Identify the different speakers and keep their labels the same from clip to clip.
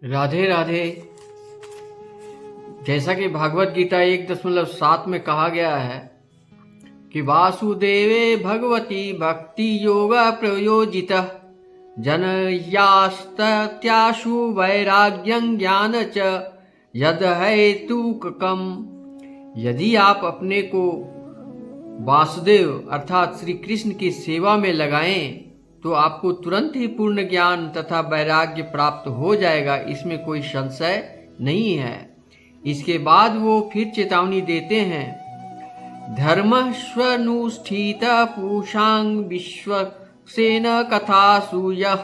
Speaker 1: राधे राधे। जैसा कि भागवत गीता 1.7 में कहा गया है कि वासुदेवे भगवती भक्ति योग प्रयोजितः जनयास्तत्याशु वैराग्यं ज्ञान च यद हेतुकम्। यदि आप अपने को वासुदेव अर्थात श्री कृष्ण की सेवा में लगाएं तो आपको तुरंत ही पूर्ण ज्ञान तथा वैराग्य प्राप्त हो जाएगा, इसमें कोई संशय नहीं है। इसके बाद वो फिर चेतावनी देते हैं, धर्म स्वनुष्ठित पूषांग विश्वसेन कथासु यः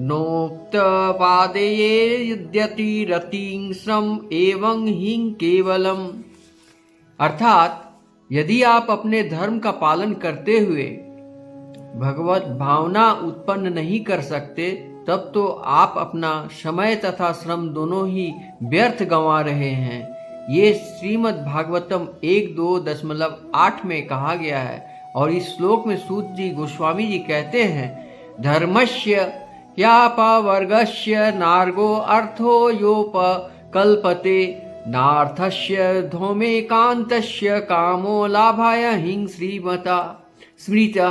Speaker 1: नोक्त पादये यद्यति रतिं श्रम एवं हिं केवलम। अर्थात यदि आप अपने धर्म का पालन करते हुए भगवत भावना उत्पन्न नहीं कर सकते, तब तो आप अपना समय तथा श्रम दोनों ही व्यर्थ गंवा रहे हैं। ये श्रीमद् भागवतम 1.2.8 में कहा गया है। और इस श्लोक में सूत जी गोस्वामी जी कहते हैं, धर्मस्य यापवर्गस्य नार्गो अर्थो योपकल्पते नार्थस्य धूमेकान्तस्य कामो लाभाय हिं श्रीमता स्मृता।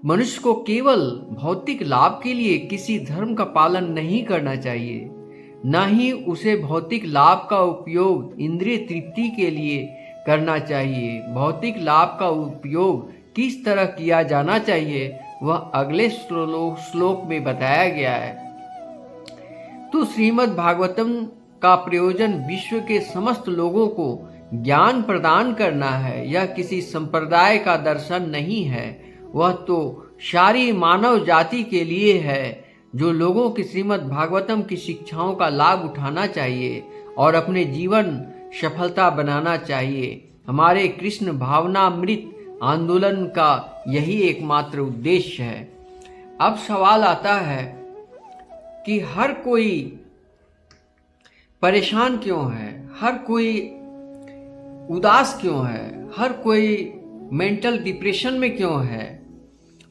Speaker 1: मनुष्य को केवल भौतिक लाभ के लिए किसी धर्म का पालन नहीं करना चाहिए, न ही उसे भौतिक लाभ का उपयोग इंद्रिय तृप्ति के लिए करना चाहिए। भौतिक लाभ का उपयोग किस तरह किया जाना चाहिए वह अगले श्लोक में बताया गया है। तो श्रीमद् भागवतम का प्रयोजन विश्व के समस्त लोगों को ज्ञान प्रदान करना है। यह किसी संप्रदाय का दर्शन नहीं है, वह तो सारी मानव जाति के लिए है, जो लोगों की श्रीमद् भागवतम की शिक्षाओं का लाभ उठाना चाहिए और अपने जीवन सफलता बनाना चाहिए। हमारे कृष्ण भावनामृत आंदोलन का यही एकमात्र उद्देश्य है। अब सवाल आता है कि हर कोई परेशान क्यों है, हर कोई उदास क्यों है, हर कोई मेंटल डिप्रेशन में क्यों है,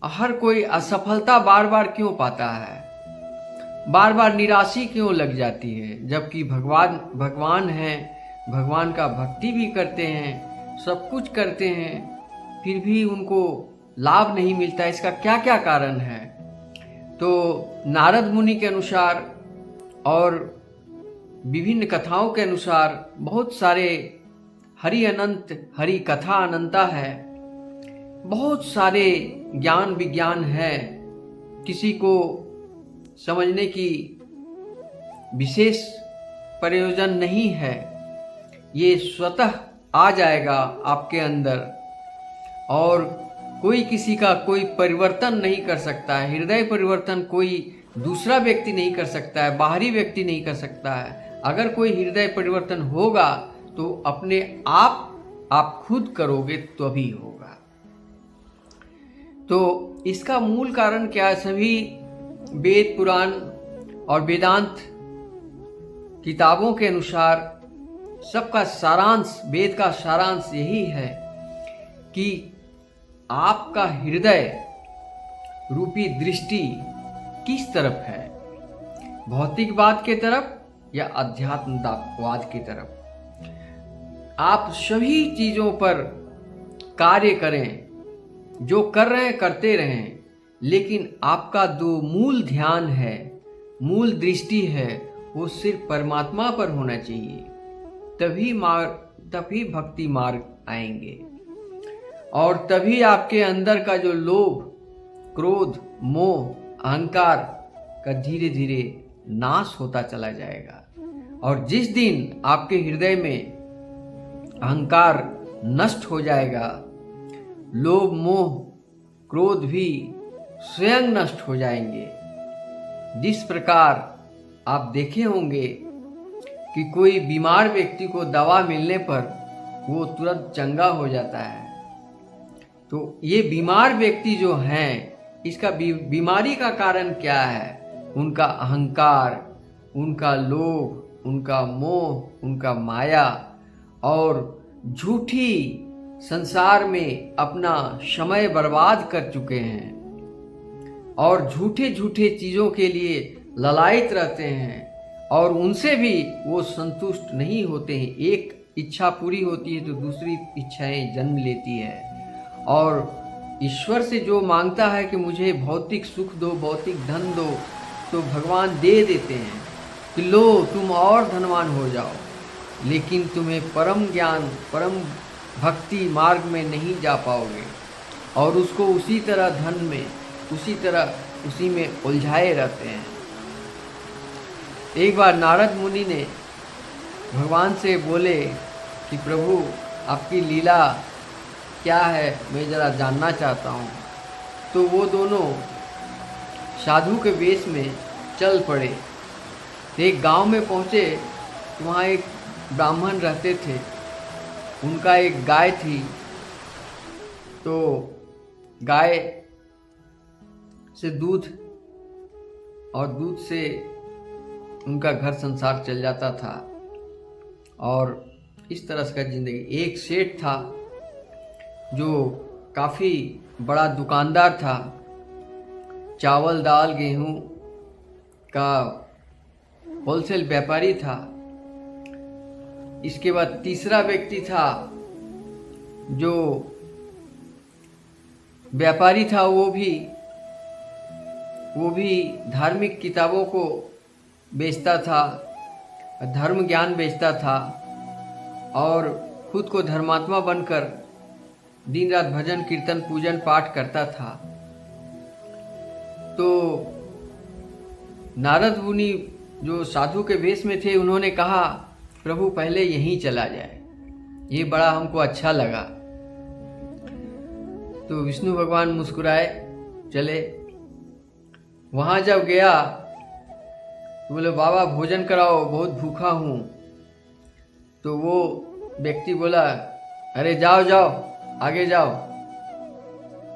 Speaker 1: हर कोई असफलता बार बार क्यों पाता है, बार बार निराशी क्यों लग जाती है, जबकि भगवान है, भगवान का भक्ति भी करते हैं, सब कुछ करते हैं, फिर भी उनको लाभ नहीं मिलता। इसका क्या क्या कारण है? तो नारद मुनि के अनुसार और विभिन्न कथाओं के अनुसार बहुत सारे हरि अनंत हरि कथा अनंता है, बहुत सारे ज्ञान विज्ञान है, किसी को समझने की विशेष प्रयोजन नहीं है। ये स्वतः आ जाएगा आपके अंदर और कोई किसी का कोई परिवर्तन नहीं कर सकता है। हृदय परिवर्तन कोई दूसरा व्यक्ति नहीं कर सकता है, बाहरी व्यक्ति नहीं कर सकता है। अगर कोई हृदय परिवर्तन होगा तो अपने आप खुद करोगे तभी होगा। तो इसका मूल कारण क्या है? सभी वेद पुराण और वेदांत किताबों के अनुसार सबका सारांश, वेद का सारांश यही है कि आपका हृदय रूपी दृष्टि किस तरफ है, भौतिकवाद के तरफ या अध्यात्मवाद की तरफ। आप सभी चीजों पर कार्य करें, जो कर रहे हैं करते रहें, लेकिन आपका जो मूल ध्यान है, मूल दृष्टि है, वो सिर्फ परमात्मा पर होना चाहिए। तभी भक्ति मार्ग आएंगे और तभी आपके अंदर का जो लोभ, क्रोध, मोह, अहंकार का धीरे धीरे नाश होता चला जाएगा। और जिस दिन आपके हृदय में अहंकार नष्ट हो जाएगा, लोभ, मोह, क्रोध भी स्वयं नष्ट हो जाएंगे। जिस प्रकार आप देखे होंगे कि कोई बीमार व्यक्ति को दवा मिलने पर वो तुरंत चंगा हो जाता है, तो ये बीमार व्यक्ति जो हैं, इसका बीमारी का कारण क्या है? उनका अहंकार, उनका लोभ, उनका मोह, उनका माया और झूठी संसार में अपना समय बर्बाद कर चुके हैं और झूठे झूठे चीज़ों के लिए ललायित रहते हैं और उनसे भी वो संतुष्ट नहीं होते हैं। एक इच्छा पूरी होती है तो दूसरी इच्छाएं जन्म लेती है। और ईश्वर से जो मांगता है कि मुझे भौतिक सुख दो, भौतिक धन दो, तो भगवान दे देते हैं कि लो तुम और धनवान हो जाओ, लेकिन तुम्हें परम ज्ञान, परम भक्ति मार्ग में नहीं जा पाओगे। और उसको उसी तरह धन में, उसी में उलझाए रहते हैं। एक बार नारद मुनि ने भगवान से बोले कि प्रभु आपकी लीला क्या है, मैं ज़रा जानना चाहता हूँ। तो वो दोनों साधु के वेश में चल पड़े। एक गांव में पहुँचे, वहाँ एक ब्राह्मण रहते थे, उनका एक गाय थी। तो गाय से दूध, और दूध से उनका घर संसार चल जाता था। और इस तरह का जिंदगी। एक सेठ था जो काफ़ी बड़ा दुकानदार था, चावल दाल गेहूं का होलसेल व्यापारी था। इसके बाद तीसरा व्यक्ति था जो व्यापारी था, वो भी धार्मिक किताबों को बेचता था, धर्म ज्ञान बेचता था और खुद को धर्मात्मा बनकर दिन रात भजन कीर्तन पूजन पाठ करता था। तो नारद मुनि जो साधु के वेश में थे, उन्होंने कहा प्रभु पहले यहीं चला जाए, ये बड़ा हमको अच्छा लगा। तो विष्णु भगवान मुस्कुराए, चले। वहाँ जब गया तो बोले बाबा भोजन कराओ, बहुत भूखा हूँ। तो वो व्यक्ति बोला अरे जाओ जाओ, आगे जाओ,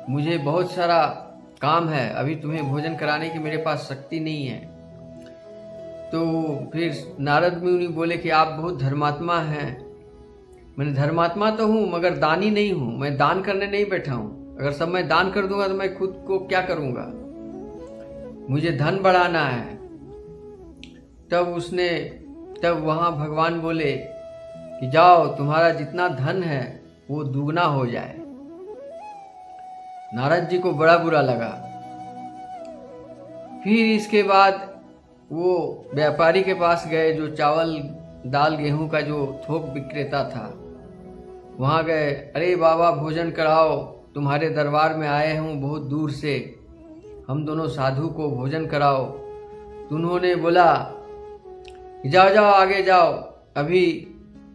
Speaker 1: मुझे बहुत सारा काम है, अभी तुम्हें भोजन कराने की मेरे पास शक्ति नहीं है। तो फिर नारद मुनि बोले कि आप बहुत धर्मात्मा हैं। मैंने धर्मात्मा तो हूँ मगर दानी नहीं हूँ, मैं दान करने नहीं बैठा हूँ। अगर सब मैं दान कर दूंगा तो मैं खुद को क्या करूँगा, मुझे धन बढ़ाना है। तब वहाँ भगवान बोले कि जाओ, तुम्हारा जितना धन है वो दुगना हो जाए। नारद जी को बड़ा बुरा लगा। फिर इसके बाद वो व्यापारी के पास गए जो चावल दाल गेहूं का जो थोक विक्रेता था। वहाँ गए, अरे बाबा भोजन कराओ, तुम्हारे दरबार में आए हूँ बहुत दूर से, हम दोनों साधु को भोजन कराओ। तो उन्होंने बोला जाओ जाओ आगे जाओ, अभी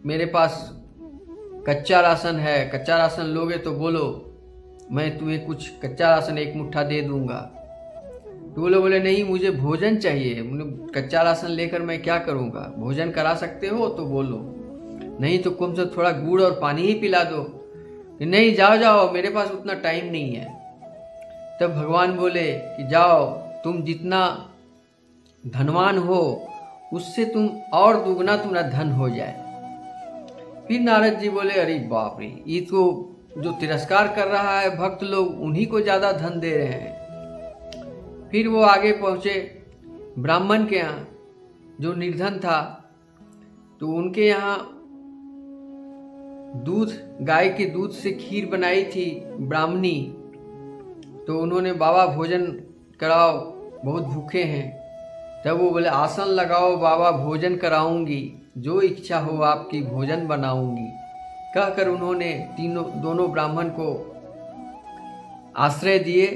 Speaker 1: मेरे पास कच्चा राशन है, कच्चा राशन लोगे तो बोलो, मैं तुम्हें कुछ कच्चा राशन एक मुट्ठा दे दूंगा। तो बोले नहीं मुझे भोजन चाहिए, कच्चा राशन लेकर मैं क्या करूंगा, भोजन करा सकते हो तो बोलो, नहीं तो कम से थोड़ा गुड़ और पानी ही पिला दो। कि नहीं जाओ जाओ, मेरे पास उतना टाइम नहीं है। तब भगवान बोले कि जाओ, तुम जितना धनवान हो उससे तुम और दुगना तुम्हारा धन हो जाए। फिर नारद जी बोले अरे बाप रे, ये तो जो तिरस्कार कर रहा है भक्त लोग, उन्हीं को ज्यादा धन दे रहे हैं। फिर वो आगे पहुंचे ब्राह्मण के यहाँ जो निर्धन था। तो उनके यहाँ दूध, गाय के दूध से खीर बनाई थी ब्राह्मणी। तो उन्होंने बाबा भोजन कराओ, बहुत भूखे हैं। तब वो बोले आसन लगाओ बाबा, भोजन कराऊंगी, जो इच्छा हो आपकी भोजन बनाऊंगी। कहकर उन्होंने दोनों ब्राह्मण को आश्रय दिए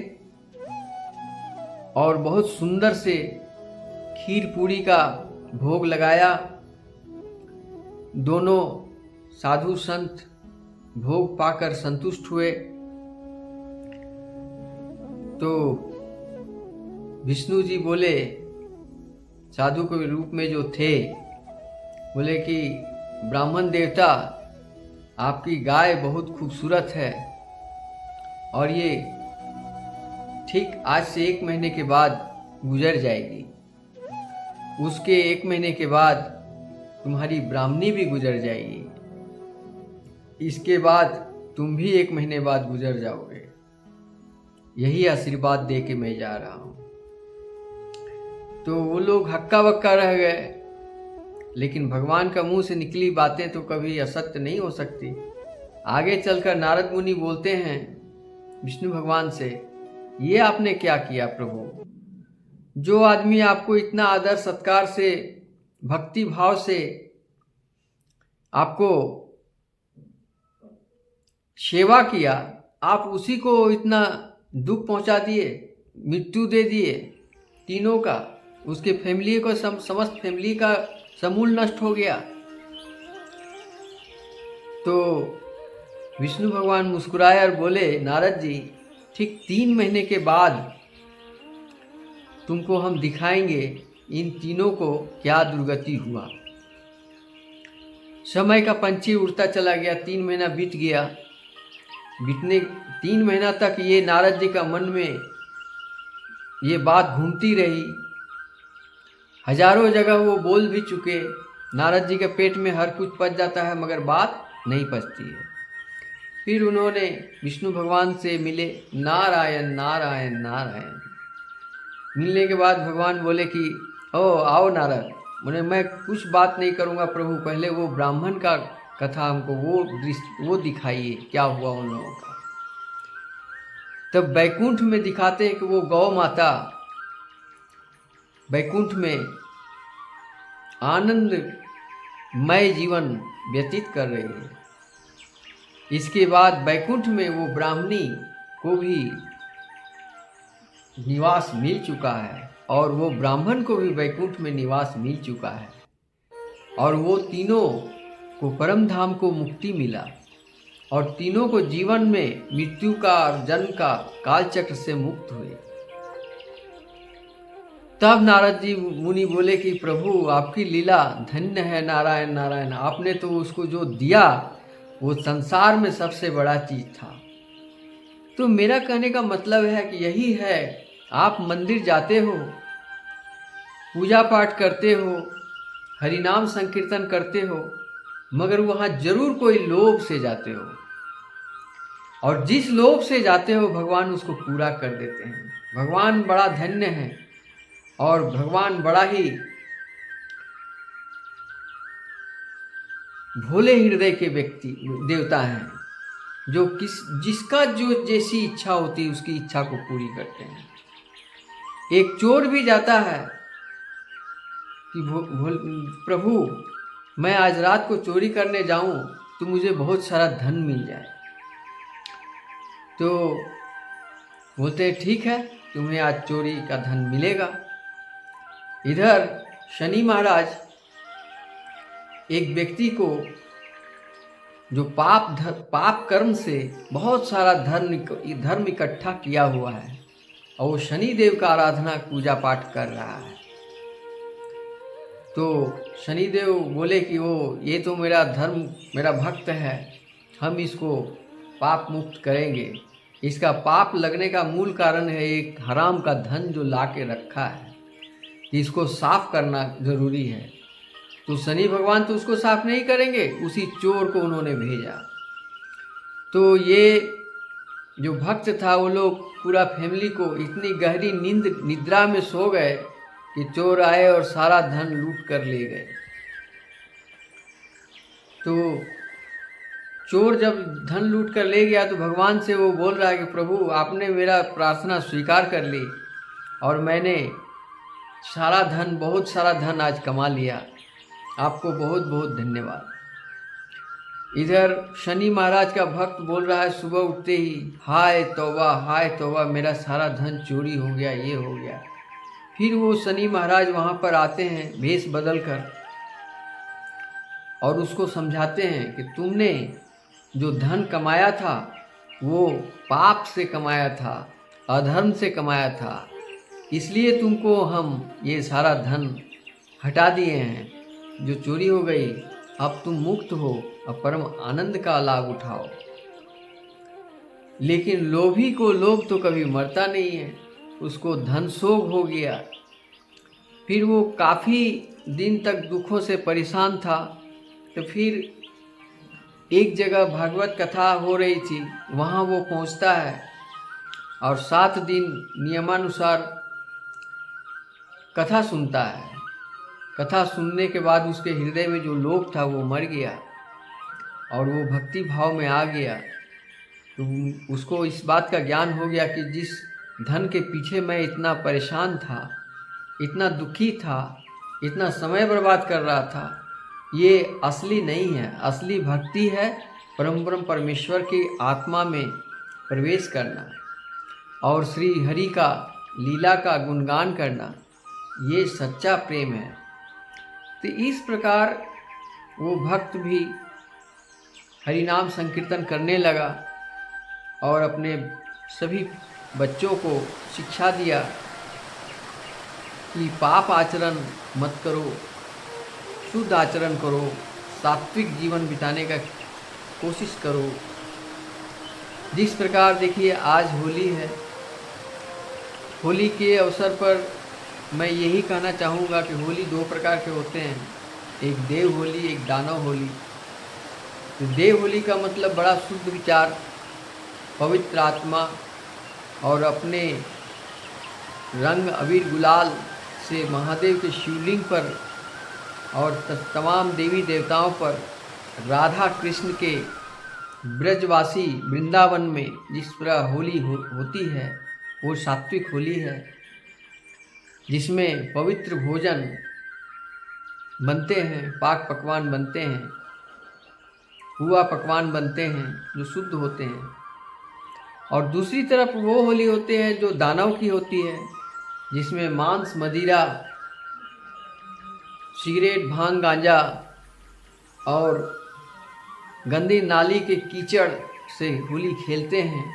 Speaker 1: और बहुत सुंदर से खीर पूरी का भोग लगाया। दोनों साधु संत भोग पाकर संतुष्ट हुए। तो विष्णु जी बोले साधु के रूप में जो थे, बोले कि ब्राह्मण देवता, आपकी गाय बहुत खूबसूरत है और ये ठीक आज से 1 महीने के बाद गुजर जाएगी। उसके 1 महीने के बाद तुम्हारी ब्राह्मणी भी गुजर जाएगी। इसके बाद तुम भी 1 महीने बाद गुजर जाओगे। यही आशीर्वाद दे के मैं जा रहा हूँ। तो वो लोग हक्का बक्का रह गए। लेकिन भगवान का मुंह से निकली बातें तो कभी असत्य नहीं हो सकती। आगे चलकर नारद मुनि बोलते हैं विष्णु भगवान से, ये आपने क्या किया प्रभु? जो आदमी आपको इतना आदर सत्कार से, भक्ति भाव से आपको सेवा किया, आप उसी को इतना दुख पहुंचा दिए, मृत्यु दे दिए तीनों का, उसके फैमिली को, समस्त फैमिली का समूल नष्ट हो गया। तो विष्णु भगवान मुस्कुराए और बोले, नारद जी, ठीक 3 महीने के बाद तुमको हम दिखाएंगे इन तीनों को क्या दुर्गति हुआ। समय का पंछी उड़ता चला गया, 3 महीना बीत गया। बीतने 3 महीना तक ये नारद जी का मन में ये बात घूमती रही। हजारों जगह वो बोल भी चुके, नारद जी के पेट में हर कुछ पच जाता है मगर बात नहीं पचती है। फिर उन्होंने विष्णु भगवान से मिले, नारायण नारायण नारायण। मिलने के बाद भगवान बोले कि ओ आओ नारद, बोले मैं कुछ बात नहीं करूँगा प्रभु, पहले वो ब्राह्मण का कथा हमको वो दिखाइए, क्या हुआ उन लोगों का। तब बैकुंठ में दिखाते हैं कि वो गौ माता बैकुंठ में आनंदमय जीवन व्यतीत कर रही है। इसके बाद बैकुंठ में वो ब्राह्मणी को भी निवास मिल चुका है और वो ब्राह्मण को भी बैकुंठ में निवास मिल चुका है और वो तीनों को परम धाम को मुक्ति मिला और तीनों को जीवन में मृत्यु का और जन्म का कालचक्र से मुक्त हुए। तब नारद जी मुनि बोले कि प्रभु आपकी लीला धन्य है, नारायण नारायण, आपने तो उसको जो दिया वो संसार में सबसे बड़ा चीज था। तो मेरा कहने का मतलब है कि यही है, आप मंदिर जाते हो, पूजा पाठ करते हो, हरिनाम संकीर्तन करते हो, मगर वहाँ जरूर कोई लोभ से जाते हो और जिस लोभ से जाते हो भगवान उसको पूरा कर देते हैं। भगवान बड़ा धन्य है और भगवान बड़ा ही भोले हृदय के व्यक्ति देवता हैं, जो जिसका जो जैसी इच्छा होती है उसकी इच्छा को पूरी करते हैं। एक चोर भी जाता है कि प्रभु मैं आज रात को चोरी करने जाऊं तो मुझे बहुत सारा धन मिल जाए। तो बोलते ठीक है, तुम्हें आज चोरी का धन मिलेगा। इधर शनि महाराज एक व्यक्ति को जो पाप कर्म से बहुत सारा धर्म इकट्ठा किया हुआ है और वो शनि देव का आराधना पूजा पाठ कर रहा है, तो शनि देव बोले कि वो ये तो मेरा भक्त है, हम इसको पाप मुक्त करेंगे। इसका पाप लगने का मूल कारण है एक हराम का धन जो ला के रखा है, इसको साफ करना जरूरी है। तो शनि भगवान तो उसको साफ नहीं करेंगे, उसी चोर को उन्होंने भेजा। तो ये जो भक्त था वो लोग पूरा फैमिली को इतनी गहरी निद्रा में सो गए कि चोर आए और सारा धन लूट कर ले गए। तो चोर जब धन लूट कर ले गया तो भगवान से वो बोल रहा है कि प्रभु आपने मेरा प्रार्थना स्वीकार कर ली और मैंने बहुत सारा धन आज कमा लिया, आपको बहुत बहुत धन्यवाद। इधर शनि महाराज का भक्त बोल रहा है सुबह उठते ही, हाय तौबा मेरा सारा धन चोरी हो गया, ये हो गया। फिर वो शनि महाराज वहाँ पर आते हैं भेष बदल कर और उसको समझाते हैं कि तुमने जो धन कमाया था वो पाप से कमाया था, अधर्म से कमाया था, इसलिए तुमको हम ये सारा धन हटा दिए हैं जो चोरी हो गई। अब तुम मुक्त हो, अब परम आनंद का लाभ उठाओ। लेकिन लोभी को लोभ तो कभी मरता नहीं है, उसको धन शोक हो गया। फिर वो काफ़ी दिन तक दुखों से परेशान था। तो फिर एक जगह भागवत कथा हो रही थी, वहाँ वो पहुँचता है और 7 दिन नियमानुसार कथा सुनता है। कथा सुनने के बाद उसके हृदय में जो लोभ था वो मर गया और वो भक्ति भाव में आ गया। तो उसको इस बात का ज्ञान हो गया कि जिस धन के पीछे मैं इतना परेशान था, इतना दुखी था, इतना समय बर्बाद कर रहा था, ये असली नहीं है। असली भक्ति है परम ब्रह्म परमेश्वर की आत्मा में प्रवेश करना और श्री हरि का लीला का गुणगान करना, ये सच्चा प्रेम है। तो इस प्रकार वो भक्त भी हरि नाम संकीर्तन करने लगा और अपने सभी बच्चों को शिक्षा दिया कि पाप आचरण मत करो, शुद्ध आचरण करो, सात्विक जीवन बिताने का कोशिश करो। जिस प्रकार देखिए आज होली है, होली के अवसर पर मैं यही कहना चाहूँगा कि होली दो प्रकार के होते हैं, एक देव होली, एक दानव होली। तो देव होली का मतलब बड़ा शुद्ध विचार, पवित्र आत्मा और अपने रंग अबीर गुलाल से महादेव के शिवलिंग पर और तमाम देवी देवताओं पर राधा कृष्ण के ब्रजवासी वृंदावन में जिस तरह होली होती है वो सात्विक होली है, जिसमें पवित्र भोजन बनते हैं, पाक पकवान बनते हैं, पुआ पकवान बनते हैं जो शुद्ध होते हैं। और दूसरी तरफ वो होली होते हैं जो दानव की होती है, जिसमें मांस, मदिरा, सिगरेट, भांग, गांजा और गंदी नाली के कीचड़ से होली खेलते हैं।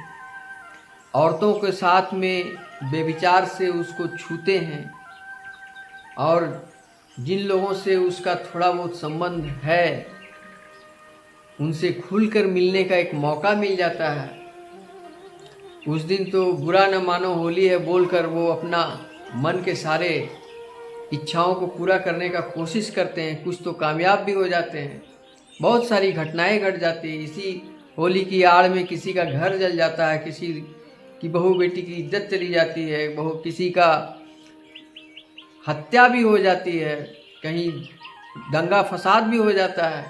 Speaker 1: औरतों के साथ में बेविचार से उसको छूते हैं और जिन लोगों से उसका थोड़ा बहुत संबंध है उनसे खुलकर मिलने का एक मौका मिल जाता है। उस दिन तो बुरा न मानो होली है बोलकर वो अपना मन के सारे इच्छाओं को पूरा करने का कोशिश करते हैं, कुछ तो कामयाब भी हो जाते हैं। बहुत सारी घटनाएं घट जाती हैं। इसी होली की आड़ में किसी का घर जल जाता है, किसी की बहू बेटी की इज्जत चली जाती है, किसी का हत्या भी हो जाती है, कहीं दंगा फसाद भी हो जाता है।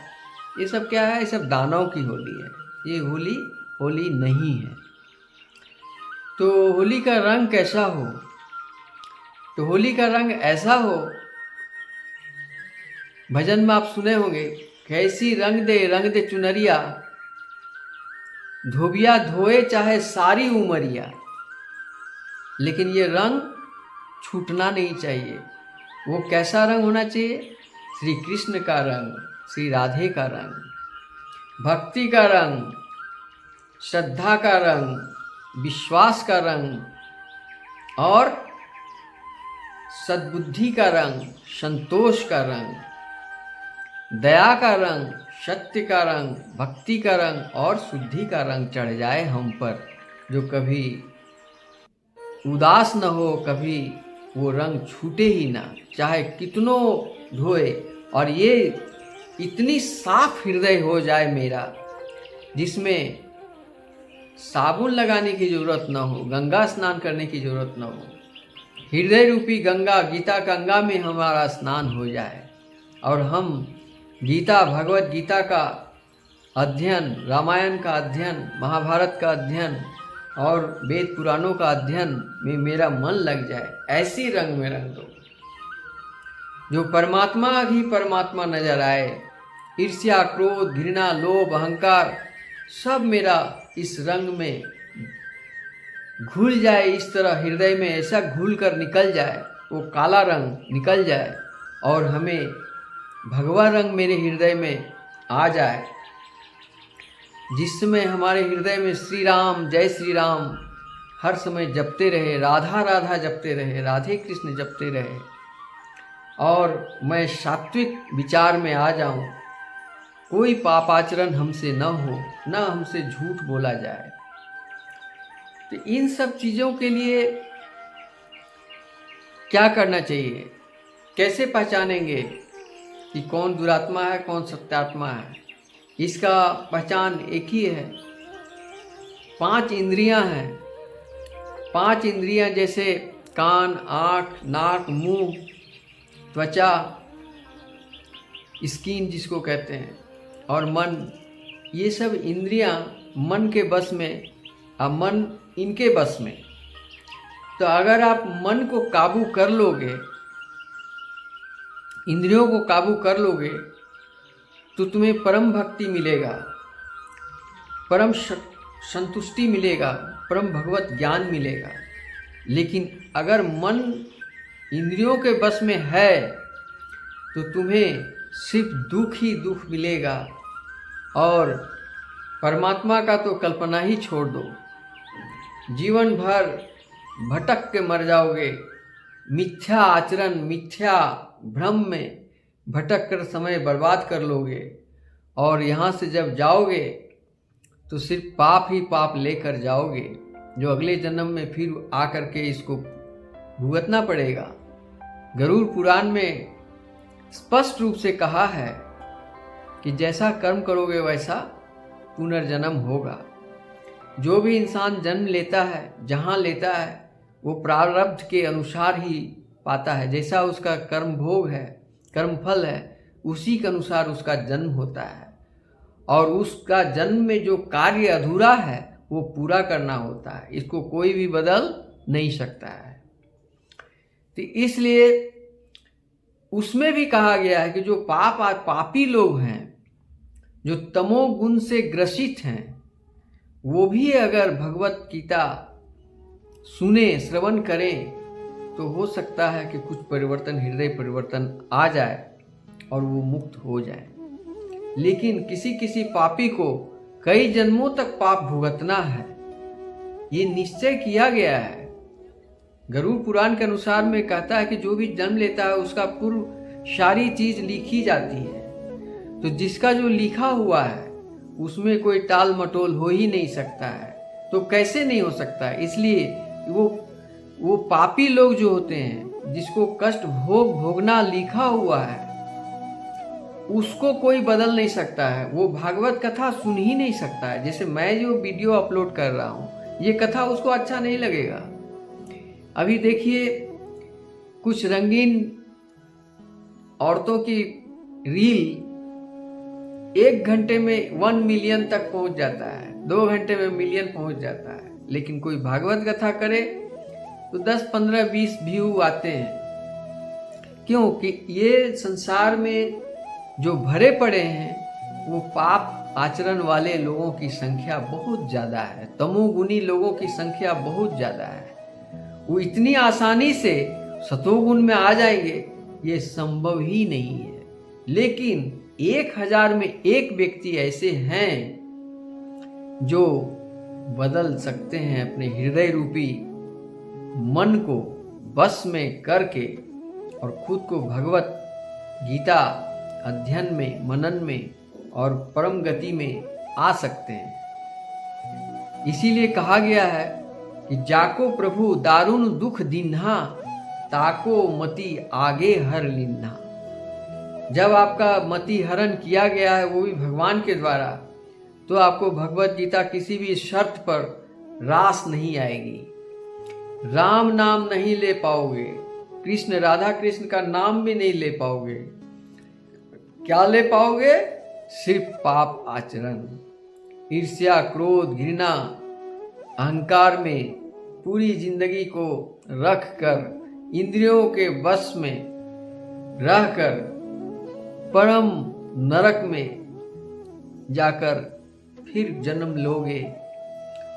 Speaker 1: ये सब क्या है? ये सब दानव की होली है। ये होली होली नहीं है। तो होली का रंग कैसा हो? तो होली का रंग ऐसा हो, भजन में आप सुने होंगे, कैसी रंग दे चुनरिया, धोबिया धोए चाहे सारी उमरिया। लेकिन ये रंग छूटना नहीं चाहिए। वो कैसा रंग होना चाहिए? श्री कृष्ण का रंग, श्री राधे का रंग, भक्ति का रंग, श्रद्धा का रंग, विश्वास का रंग और सद्बुद्धि का रंग, संतोष का रंग, दया का रंग, सत्य का रंग, भक्ति का रंग और शुद्धि का रंग चढ़ जाए हम पर, जो कभी उदास न हो, कभी वो रंग छूटे ही ना, चाहे कितनों धोए। और ये इतनी साफ हृदय हो जाए मेरा, जिसमें साबुन लगाने की जरूरत न हो, गंगा स्नान करने की जरूरत न हो। हृदय रूपी गंगा, गीता गंगा में हमारा स्नान हो जाए और हम गीता, भगवत गीता का अध्ययन, रामायण का अध्ययन, महाभारत का अध्ययन और वेद पुराणों का अध्ययन में मेरा मन लग जाए। ऐसी रंग में रंग दो जो परमात्मा ही परमात्मा नजर आए। ईर्ष्या, क्रोध, घृणा, लोभ, अहंकार सब मेरा इस रंग में घुल जाए। इस तरह हृदय में ऐसा घुल कर निकल जाए, वो काला रंग निकल जाए और हमें भगवा रंग मेरे हृदय में आ जाए, जिसमें हमारे हृदय में श्री राम, जय श्री राम हर समय जपते रहे, राधा राधा जपते रहे, राधे कृष्ण जपते रहे और मैं सात्विक विचार में आ जाऊं। कोई पापाचरण हमसे न हो, न हमसे झूठ बोला जाए। तो इन सब चीज़ों के लिए क्या करना चाहिए? कैसे पहचानेंगे कि कौन दुरात्मा है, कौन सत्यात्मा है? इसका पहचान एक ही है। 5 इंद्रियां हैं। 5 इंद्रियां जैसे कान, आँख, नाक, मुंह, त्वचा, स्किन जिसको कहते हैं, और मन, ये सब इंद्रियां मन के बस में, और मन इनके बस में। तो अगर आप मन को काबू कर लोगे, इंद्रियों को काबू कर लोगे, तो तुम्हें परम भक्ति मिलेगा, परम संतुष्टि मिलेगा, परम भगवत ज्ञान मिलेगा। लेकिन अगर मन इंद्रियों के बस में है तो तुम्हें सिर्फ दुख ही दुख मिलेगा, और परमात्मा का तो कल्पना ही छोड़ दो। जीवन भर भटक के मर जाओगे, मिथ्या आचरण, मिथ्या भ्रम में भटक कर समय बर्बाद कर लोगे, और यहाँ से जब जाओगे तो सिर्फ पाप ही पाप लेकर जाओगे, जो अगले जन्म में फिर आकर के इसको भुगतना पड़ेगा। गरुड़ पुराण में स्पष्ट रूप से कहा है कि जैसा कर्म करोगे वैसा पुनर्जन्म होगा। जो भी इंसान जन्म लेता है, जहाँ लेता है, वो प्रारब्ध के अनुसार ही पाता है। जैसा उसका कर्म भोग है, कर्म फल है, उसी के अनुसार उसका जन्म होता है, और उसका जन्म में जो कार्य अधूरा है वो पूरा करना होता है। इसको कोई भी बदल नहीं सकता है। तो इसलिए उसमें भी कहा गया है कि जो पापी लोग हैं, जो तमोगुण से ग्रसित हैं, वो भी अगर भगवत गीता सुने, श्रवण करें, तो हो सकता है कि कुछ परिवर्तन, हृदय परिवर्तन आ जाए और वो मुक्त हो जाए। लेकिन किसी किसी पापी को कई जन्मों तक पाप भुगतना है, ये निश्चय किया गया है। गरुड़ पुराण के अनुसार में कहता है कि जो भी जन्म लेता है उसका पूर्व सारी चीज लिखी जाती है। तो जिसका जो लिखा हुआ है उसमें कोई टाल मटोल हो ही नहीं सकता है। तो कैसे नहीं हो सकता है? इसलिए वो पापी लोग जो होते हैं, जिसको कष्ट भोगना लिखा हुआ है, उसको कोई बदल नहीं सकता है। वो भागवत कथा सुन ही नहीं सकता है। जैसे मैं जो वीडियो अपलोड कर रहा हूँ, ये कथा उसको अच्छा नहीं लगेगा। अभी देखिए, कुछ रंगीन औरतों की रील 1 घंटे में 1 मिलियन तक पहुंच जाता है, 2 घंटे में मिलियन पहुंच जाता है। लेकिन कोई भागवत कथा करे तो 10, 15, 20 व्यू आते हैं। क्योंकि ये संसार में जो भरे पड़े हैं वो पाप आचरण वाले लोगों की संख्या बहुत ज़्यादा है, तमोगुणी लोगों की संख्या बहुत ज़्यादा है। वो इतनी आसानी से सतोगुण में आ जाएंगे, ये संभव ही नहीं है। लेकिन 1000 में 1 व्यक्ति ऐसे हैं जो बदल सकते हैं अपने हृदय रूपी मन को बस में करके, और खुद को भगवत गीता अध्ययन में, मनन में और परम गति में आ सकते हैं। इसीलिए कहा गया है कि जाको प्रभु दारुण दुख दीन्हा, ताको मति आगे हर लीन्हा। जब आपका मति हरण किया गया है, वो भी भगवान के द्वारा, तो आपको भगवत गीता किसी भी शर्त पर रास नहीं आएगी। राम नाम नहीं ले पाओगे, कृष्ण, राधा कृष्ण का नाम भी नहीं ले पाओगे। क्या ले पाओगे? सिर्फ पाप आचरण, ईर्ष्या, क्रोध, घृणा, अहंकार में पूरी जिंदगी को रख कर, इंद्रियों के वश में रहकर परम नरक में जाकर फिर जन्म लोगे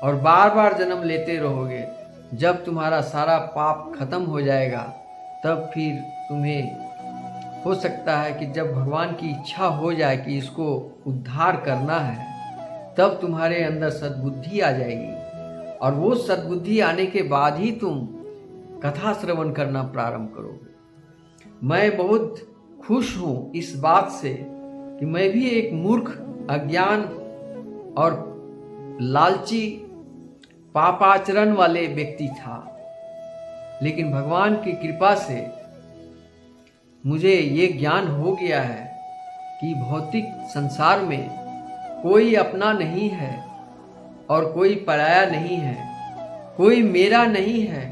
Speaker 1: और बार बार जन्म लेते रहोगे। जब तुम्हारा सारा पाप खत्म हो जाएगा, तब फिर तुम्हें हो सकता है कि जब भगवान की इच्छा हो जाए कि इसको उद्धार करना है, तब तुम्हारे अंदर सद्बुद्धि आ जाएगी, और वो सद्बुद्धि आने के बाद ही तुम कथा श्रवण करना प्रारंभ करोगे। मैं बहुत खुश हूँ इस बात से कि मैं भी एक मूर्ख, अज्ञान और लालची, पापाचरण वाले व्यक्ति था, लेकिन भगवान की कृपा से मुझे ये ज्ञान हो गया है कि भौतिक संसार में कोई अपना नहीं है और कोई पराया नहीं है, कोई मेरा नहीं है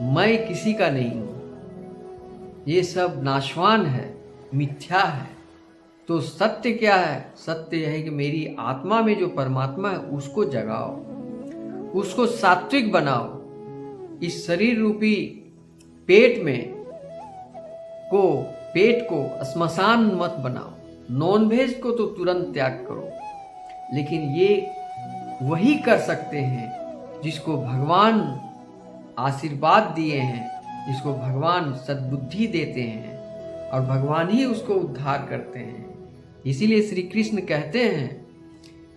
Speaker 1: मैं किसी का नहीं हूँ, ये सब नाशवान है, मिथ्या है। तो सत्य क्या है? सत्य यह है कि मेरी आत्मा में जो परमात्मा है उसको जगाओ, उसको सात्विक बनाओ। इस शरीर रूपी पेट को श्मशान मत बनाओ। नॉन वेज को तो तुरंत त्याग करो, लेकिन ये वही कर सकते हैं जिसको भगवान आशीर्वाद दिए हैं, जिसको भगवान सद्बुद्धि देते हैं, और भगवान ही उसको उद्धार करते हैं। इसीलिए श्री कृष्ण कहते हैं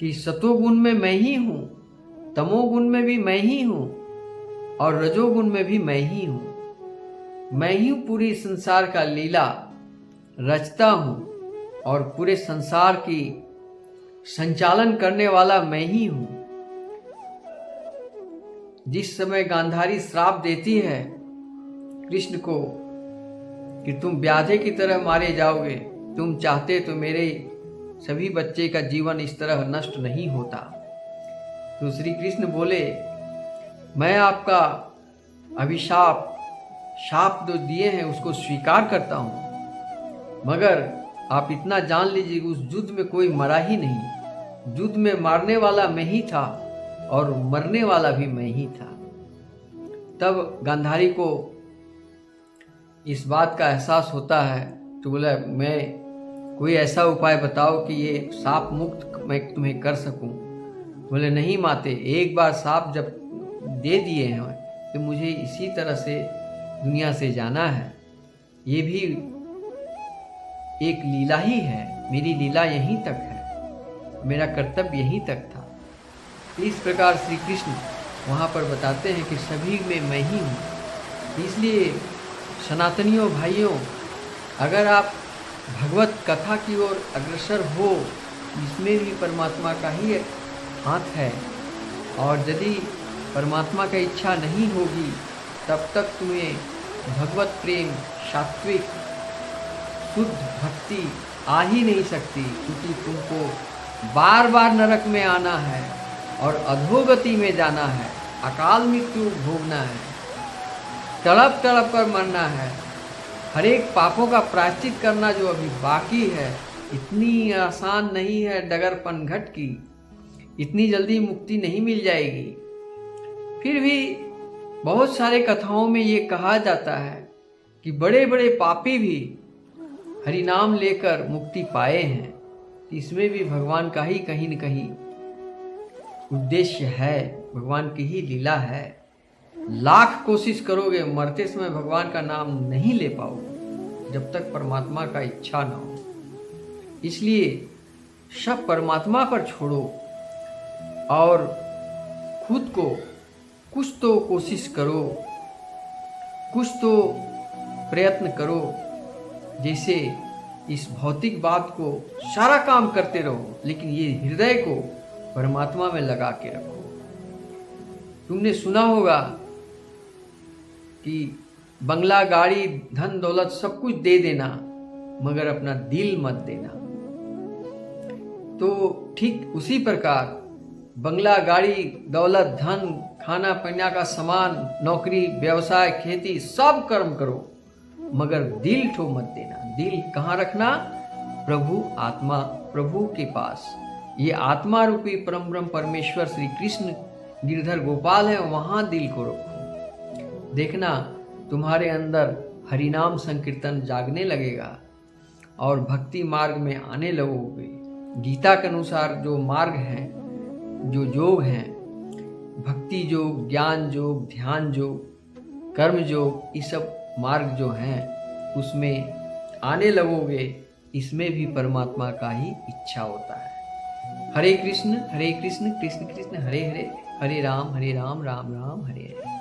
Speaker 1: कि सतोगुण में मैं ही हूँ, तमोगुण में भी मैं ही हूँ, और रजोगुण में भी मैं ही हूँ। मैं ही पूरी संसार का लीला रचता हूँ, और पूरे संसार की संचालन करने वाला मैं ही हूँ। जिस समय गांधारी श्राप देती है कृष्ण को कि तुम व्याधे की तरह मारे जाओगे, तुम चाहते तो मेरे सभी बच्चे का जीवन इस तरह नष्ट नहीं होता, तो श्री कृष्ण बोले, मैं आपका शाप जो दिए हैं उसको स्वीकार करता हूँ, मगर आप इतना जान लीजिए उस युद्ध में कोई मरा ही नहीं। युद्ध में मारने वाला मैं ही था और मरने वाला भी मैं ही था। तब गांधारी को इस बात का एहसास होता है, तो बोला, मैं कोई ऐसा उपाय बताओ कि ये साप मुक्त मैं तुम्हें कर सकूं। बोले, नहीं माते, एक बार साप जब दे दिए हैं तो मुझे इसी तरह से दुनिया से जाना है। ये भी एक लीला ही है, मेरी लीला यहीं तक है, मेरा कर्तव्य यहीं तक था। इस प्रकार श्री कृष्ण वहाँ पर बताते हैं कि सभी में मैं ही हूँ। इसलिए सनातनियों भाइयों, अगर आप भगवत कथा की ओर अग्रसर हो, इसमें भी परमात्मा का ही हाथ है, और यदि परमात्मा की इच्छा नहीं होगी तब तक तुम्हें भगवत प्रेम, सात्विक शुद्ध भक्ति आ ही नहीं सकती, क्योंकि तुमको बार बार नरक में आना है और अधोगति में जाना है, अकाल मृत्यु भोगना है, तड़प तड़प कर मरना है, हर एक पापों का प्रायश्चित करना जो अभी बाकी है। इतनी आसान नहीं है डगर पनघट की, इतनी जल्दी मुक्ति नहीं मिल जाएगी। फिर भी बहुत सारे कथाओं में ये कहा जाता है कि बड़े बड़े पापी भी हरि नाम लेकर मुक्ति पाए हैं। इसमें भी भगवान का ही कहीं न कहीं उद्देश्य है, भगवान की ही लीला है। लाख कोशिश करोगे, मरते समय भगवान का नाम नहीं ले पाओगे जब तक परमात्मा का इच्छा ना हो। इसलिए सब परमात्मा पर छोड़ो और खुद को कुछ तो कोशिश करो, कुछ तो प्रयत्न करो। जैसे इस भौतिक बात को सारा काम करते रहो, लेकिन ये हृदय को परमात्मा में लगा के रखो। तुमने सुना होगा कि बंगला, गाड़ी, धन दौलत सब कुछ दे देना, मगर अपना दिल मत देना। तो ठीक उसी प्रकार बंगला, गाड़ी, दौलत, धन, खाना पीना का सामान, नौकरी, व्यवसाय, खेती, सब कर्म करो, मगर दिल ठो मत देना। दिल कहाँ रखना? प्रभु आत्मा, प्रभु के पास। ये आत्मा रूपी परम ब्रह्म परमेश्वर श्री कृष्ण गिरधर गोपाल है, वहाँ दिल को रखो। देखना तुम्हारे अंदर हरिनाम संकीर्तन जागने लगेगा और भक्ति मार्ग में आने लगोगे। गीता के अनुसार जो मार्ग है, जो योग हैं, भक्ति योग, ज्ञान योग, ध्यान योग, कर्म योग, ये सब मार्ग जो हैं उसमें आने लगोगे। इसमें भी परमात्मा का ही इच्छा होता है। हरे कृष्ण कृष्ण कृष्ण हरे हरे, हरे राम राम राम हरे हरे।